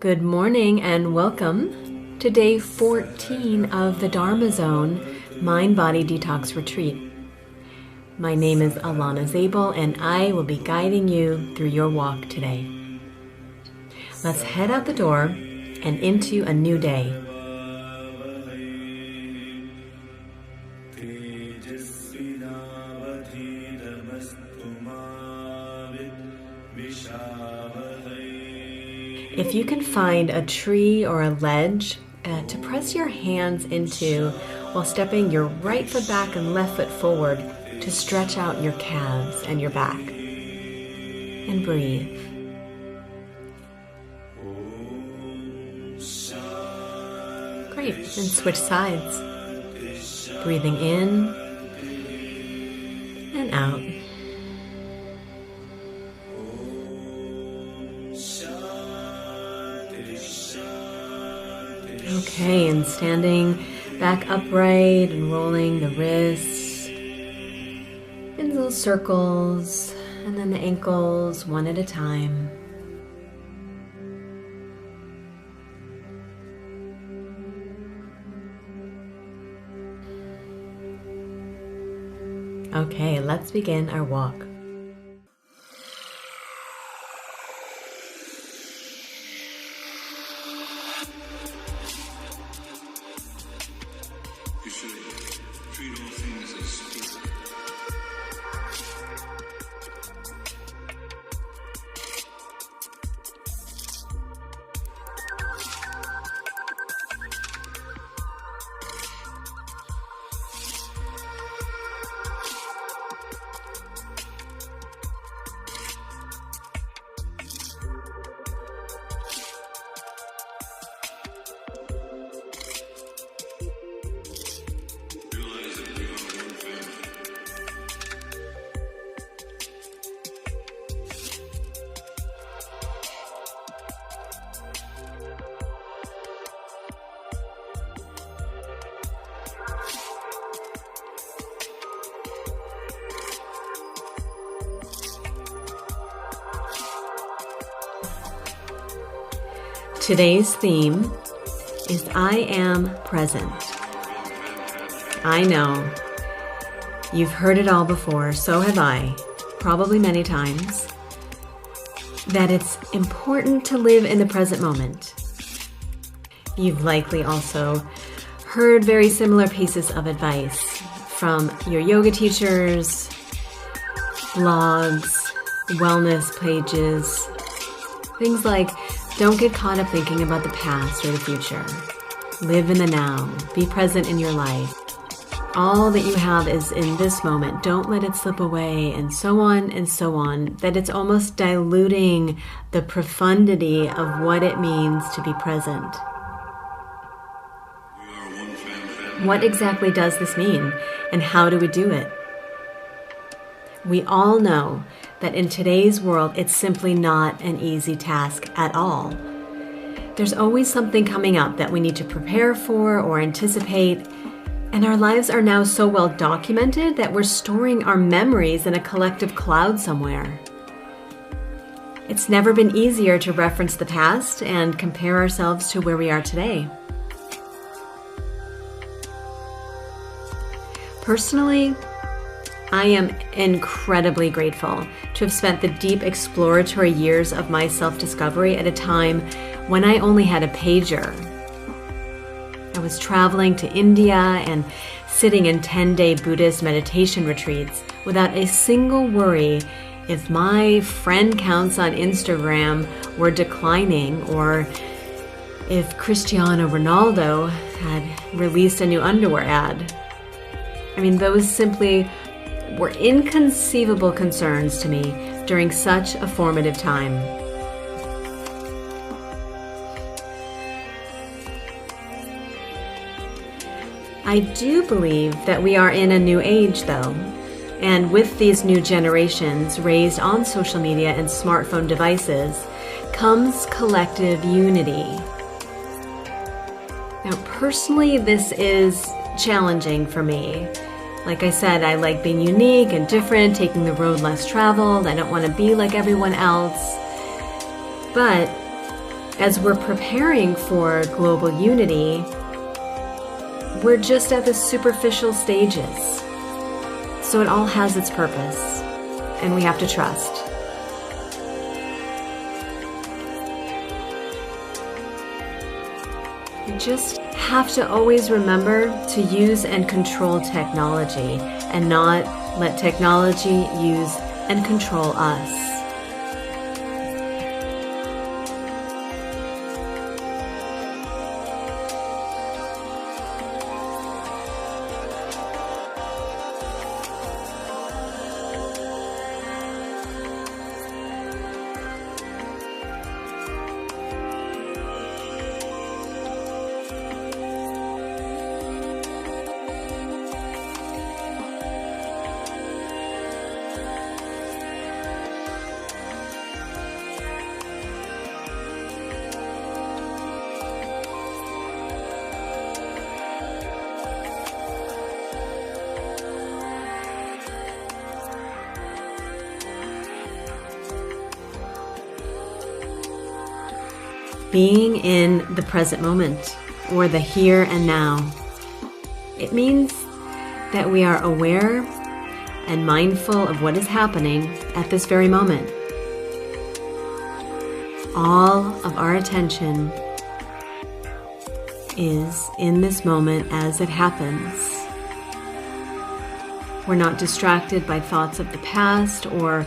Good morning and welcome to day 14 of the Dharma Zone Mind-Body Detox Retreat. My name is Alana Zabel and I will be guiding you through your walk today. Let's head out the door and into a new day. If you can find a tree or a ledge to press your hands into while stepping your right foot back and left foot forward to stretch out your calves and your back. And breathe. Great. And switch sides. Breathing in and out. Okay, and standing back upright and rolling the wrists in little circles, and then the ankles one at a time. Okay, let's begin our walk. You should treat all things as spirit. Realize that we are one family. Today's theme is I am present. I know. You've heard it all before, so have I, probably many times, that it's important to live in the present moment. You've likely also heard very similar pieces of advice from your yoga teachers, blogs, wellness pages, things like don't get caught up thinking about the past or the future. Live in the now. Be present in your life. All that you have is in this moment. Don't let it slip away, and so on, that it's almost diluting the profundity of what it means to be present. We are one family. What exactly does this mean, and how do we do it? We all know that in today's world, it's simply not an easy task at all. There's always something coming up that we need to prepare for or anticipate, and our lives are now so well documented that we're storing our memories in a collective cloud somewhere. It's never been easier to reference the past and compare ourselves to where we are today. Personally, I am incredibly grateful to have spent the deep exploratory years of my self-discovery at a time when I only had a pager. I was traveling to India and sitting in 10-day Buddhist meditation retreats without a single worry if my friend counts on Instagram were declining or if Cristiano Ronaldo had released a new underwear ad. I mean, those simply were inconceivable concerns to me during such a formative time. I do believe that we are in a new age, though, and with these new generations raised on social media and smartphone devices comes collective unity. Now, personally, this is challenging for me. Like I said, I like being unique and different, taking the road less traveled. I don't want to be like everyone else. But as we're preparing for global unity, we're just at the superficial stages. So it all has its purpose, and we have to trust. We just have to always remember to use and control technology and not let technology use and control us. Being in the present moment, or the here and now. It means that we are aware and mindful of what is happening at this very moment. All of our attention is in this moment as it happens. We're not distracted by thoughts of the past or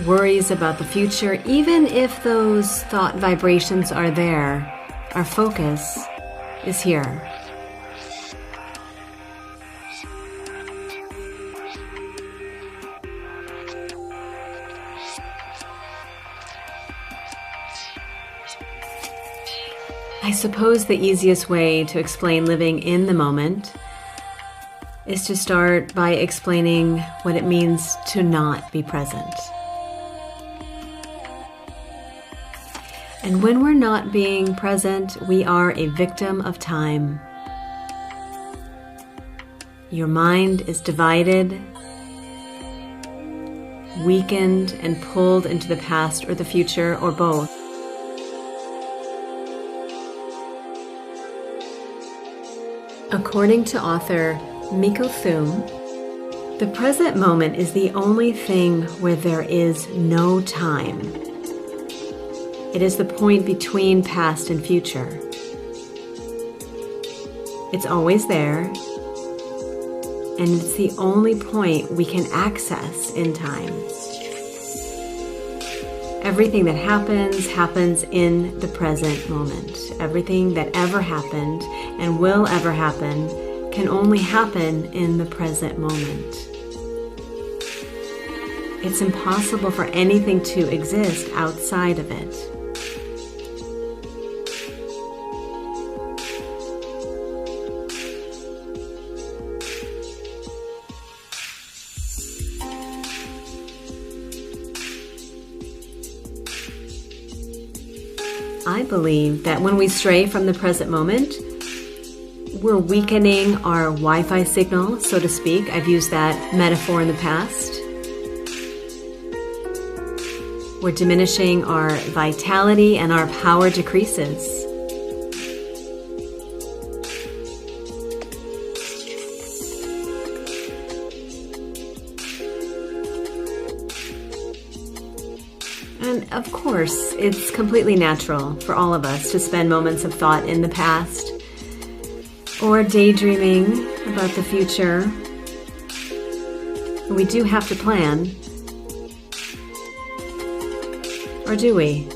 worries about the future. Even if those thought vibrations are there, our focus is here. I suppose the easiest way to explain living in the moment is to start by explaining what it means to not be present. And when we're not being present, we are a victim of time. Your mind is divided, weakened, and pulled into the past or the future, or both. According to author Miko Thum, the present moment is the only thing where there is no time. It is the point between past and future. It's always there, and it's the only point we can access in time. Everything that happens in the present moment. Everything that ever happened and will ever happen can only happen in the present moment. It's impossible for anything to exist outside of it. I believe that when we stray from the present moment, we're weakening our Wi-Fi signal, so to speak. I've used that metaphor in the past. We're diminishing our vitality and our power decreases. And of course, it's completely natural for all of us to spend moments of thought in the past or daydreaming about the future. We do have to plan. Or do we?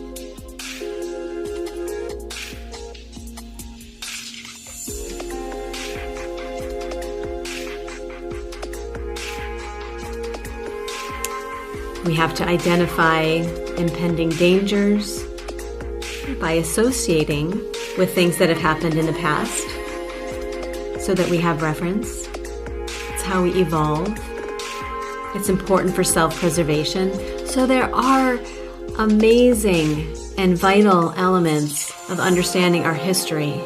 We have to identify impending dangers by associating with things that have happened in the past so that we have reference. It's how we evolve. It's important for self-preservation. So there are amazing and vital elements of understanding our history,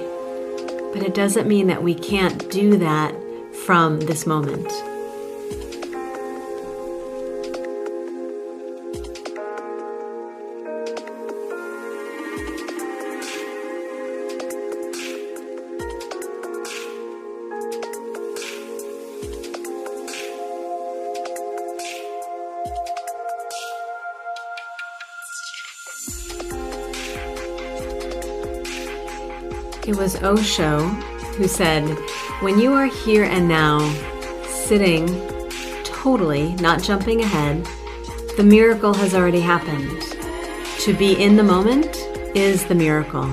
but it doesn't mean that we can't do that from this moment. It was Osho who said, when you are here and now, sitting totally, not jumping ahead, the miracle has already happened. To be in the moment is the miracle.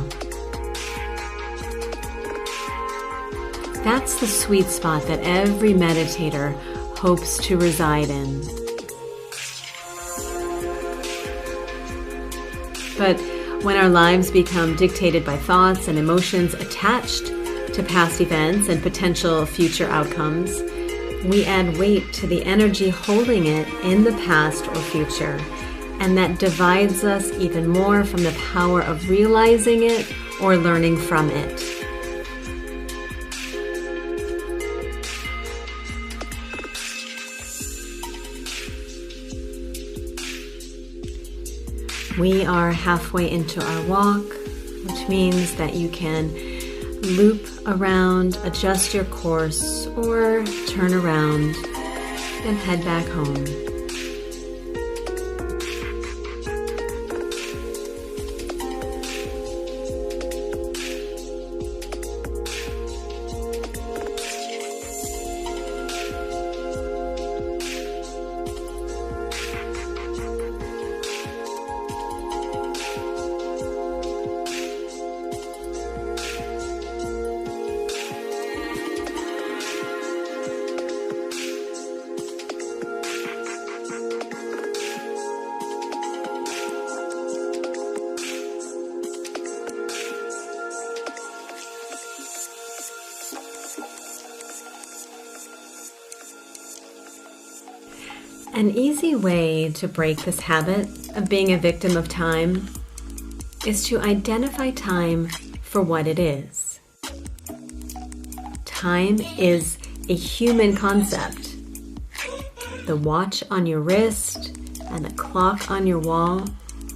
That's the sweet spot that every meditator hopes to reside in. But when our lives become dictated by thoughts and emotions attached to past events and potential future outcomes, we add weight to the energy holding it in the past or future, and that divides us even more from the power of realizing it or learning from it. We are halfway into our walk, which means that you can loop around, adjust your course, or turn around and head back home. An easy way to break this habit of being a victim of time is to identify time for what it is. Time is a human concept. The watch on your wrist and the clock on your wall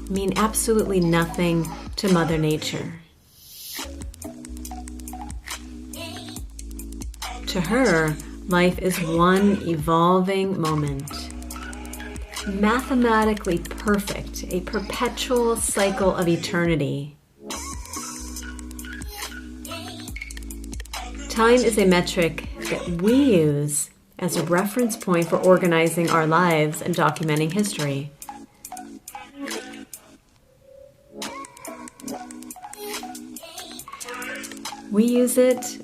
mean absolutely nothing to Mother Nature. To her, life is one evolving moment. Mathematically perfect, a perpetual cycle of eternity. Time is a metric that we use as a reference point for organizing our lives and documenting history. We use it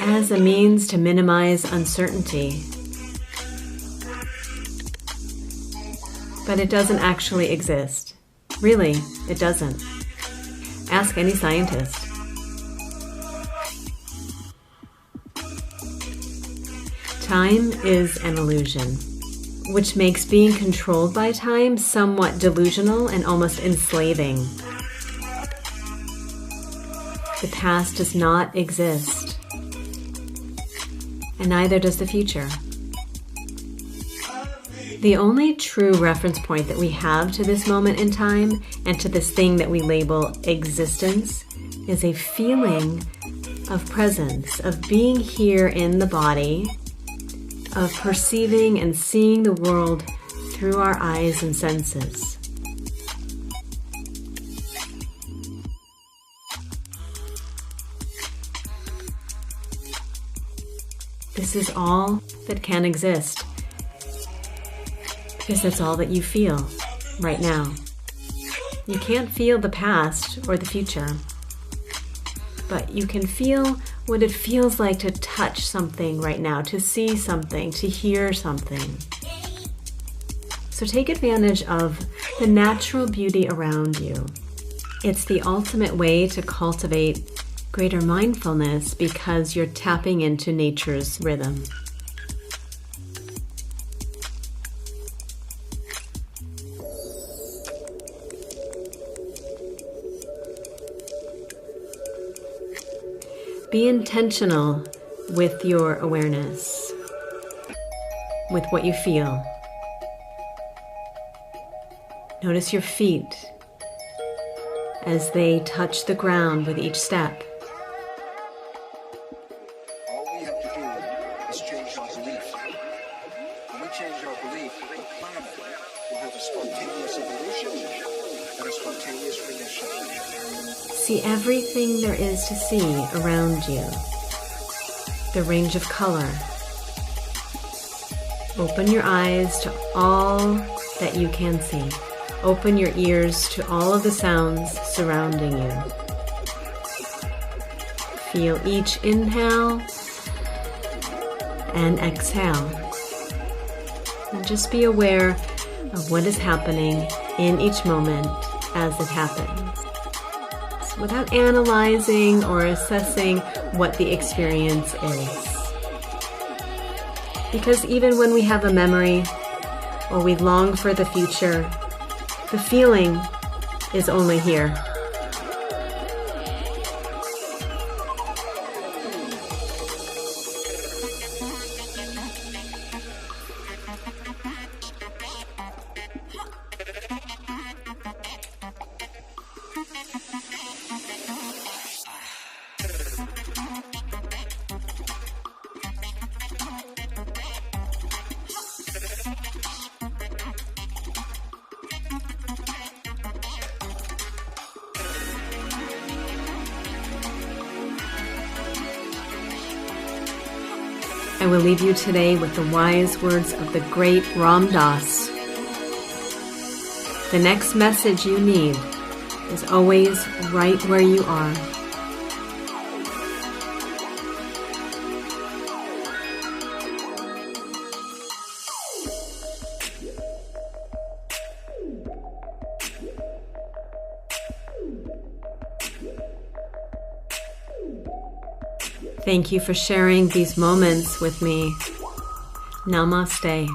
as a means to minimize uncertainty. But it doesn't actually exist. Really, it doesn't. Ask any scientist. Time is an illusion, which makes being controlled by time somewhat delusional and almost enslaving. The past does not exist, and neither does the future. The only true reference point that we have to this moment in time and to this thing that we label existence is a feeling of presence, of being here in the body, of perceiving and seeing the world through our eyes and senses. This is all that can exist. Because that's all that you feel right now. You can't feel the past or the future, but you can feel what it feels like to touch something right now, to see something, to hear something. So take advantage of the natural beauty around you. It's the ultimate way to cultivate greater mindfulness because you're tapping into nature's rhythm. Be intentional with your awareness, with what you feel. Notice your feet as they touch the ground with each step. All we have to do is change our belief. When we change our belief, the planet will have a spontaneous evolution and a spontaneous remission. See everything there is to see around you. The range of color. Open your eyes to all that you can see. Open your ears to all of the sounds surrounding you. Feel each inhale and exhale. And just be aware of what is happening in each moment as it happens, without analyzing or assessing what the experience is. Because even when we have a memory or we long for the future, the feeling is only here. I will leave you today with the wise words of the great Ram Dass. The next message you need is always right where you are. Thank you for sharing these moments with me. Namaste.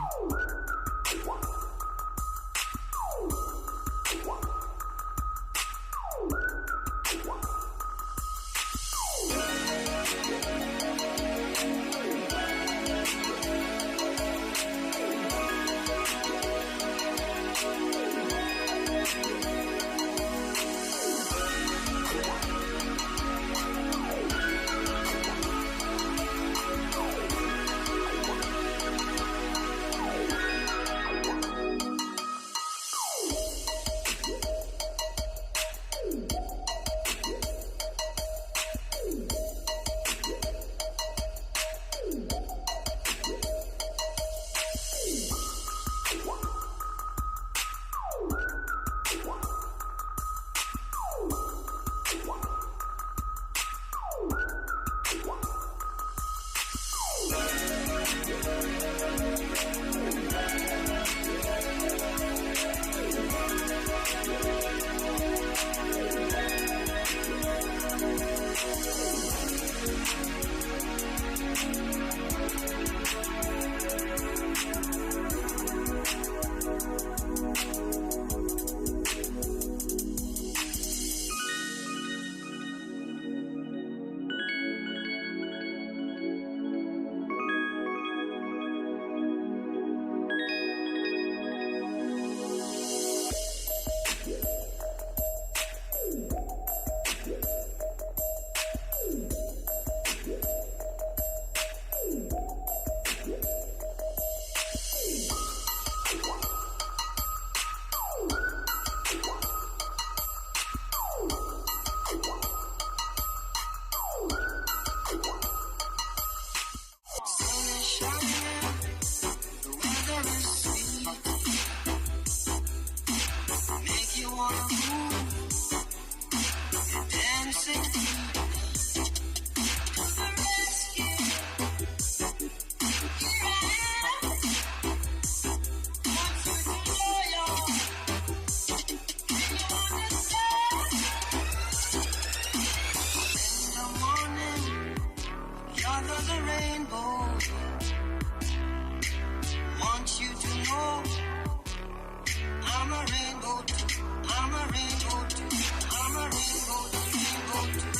I'm a rainbow too. I'm a rainbow too.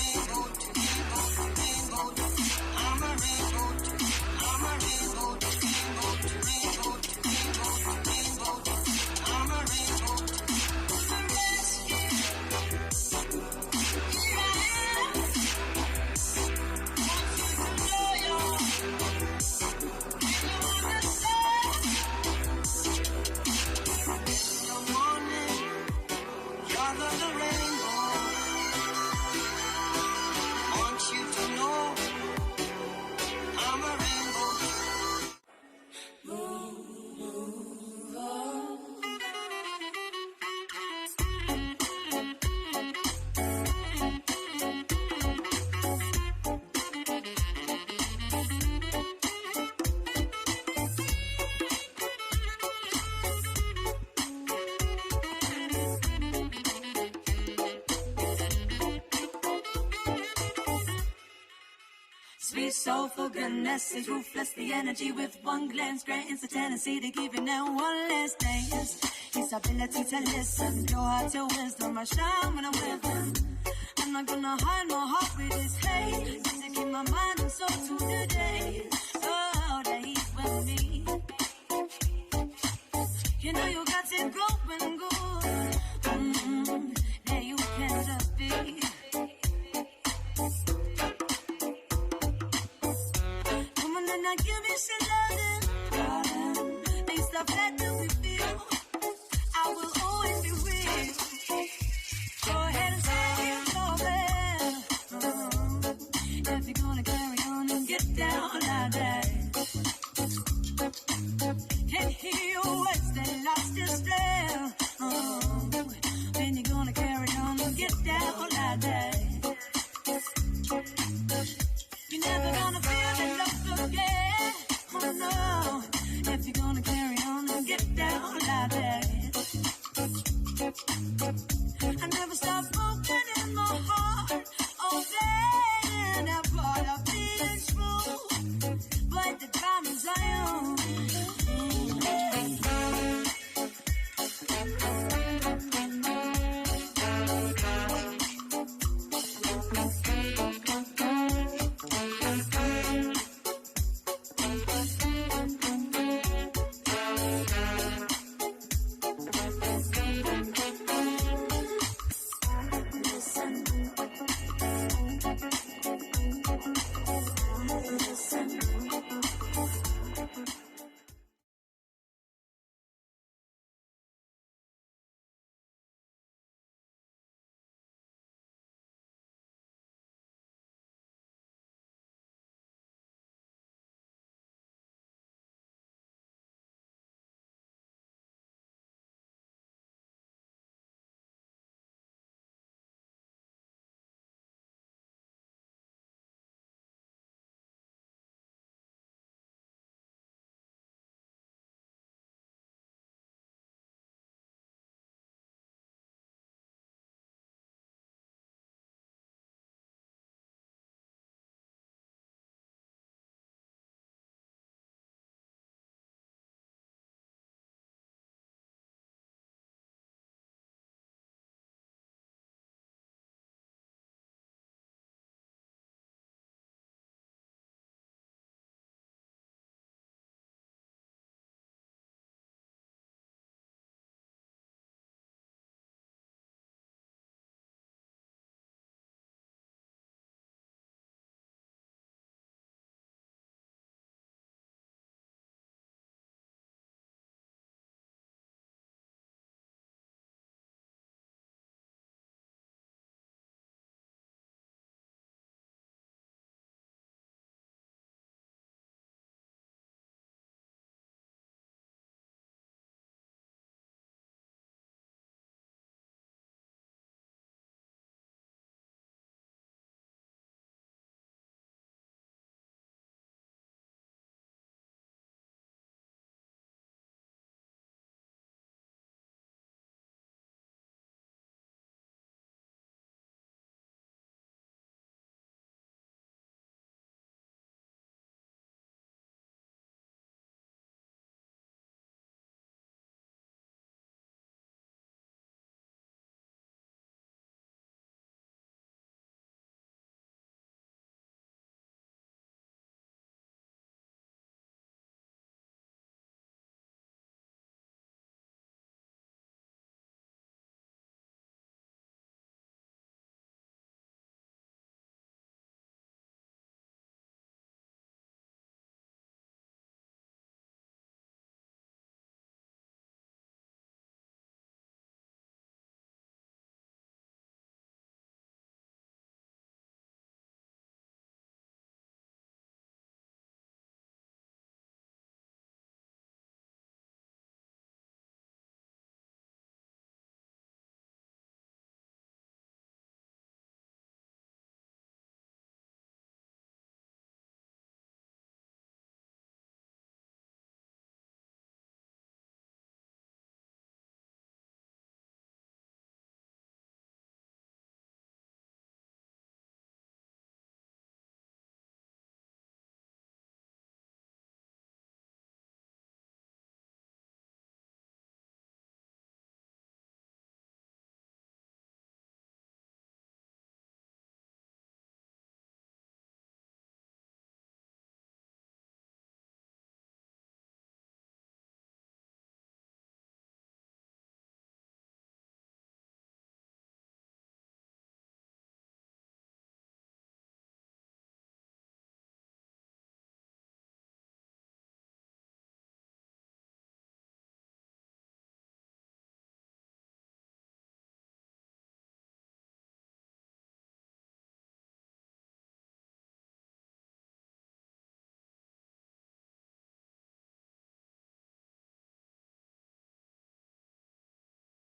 Sweet soulful goodness is ruthless. The energy with one glance grants the tendency to give it now one last dance. His ability to listen, pure heart to wisdom. I shine when I'm with him. I'm not gonna hide my heart with his hate. Just to keep my mind and soul to the day. Oh, that he's with me. You know you got it going good. That you can just be. Come on and now give me some loving. Make stuff that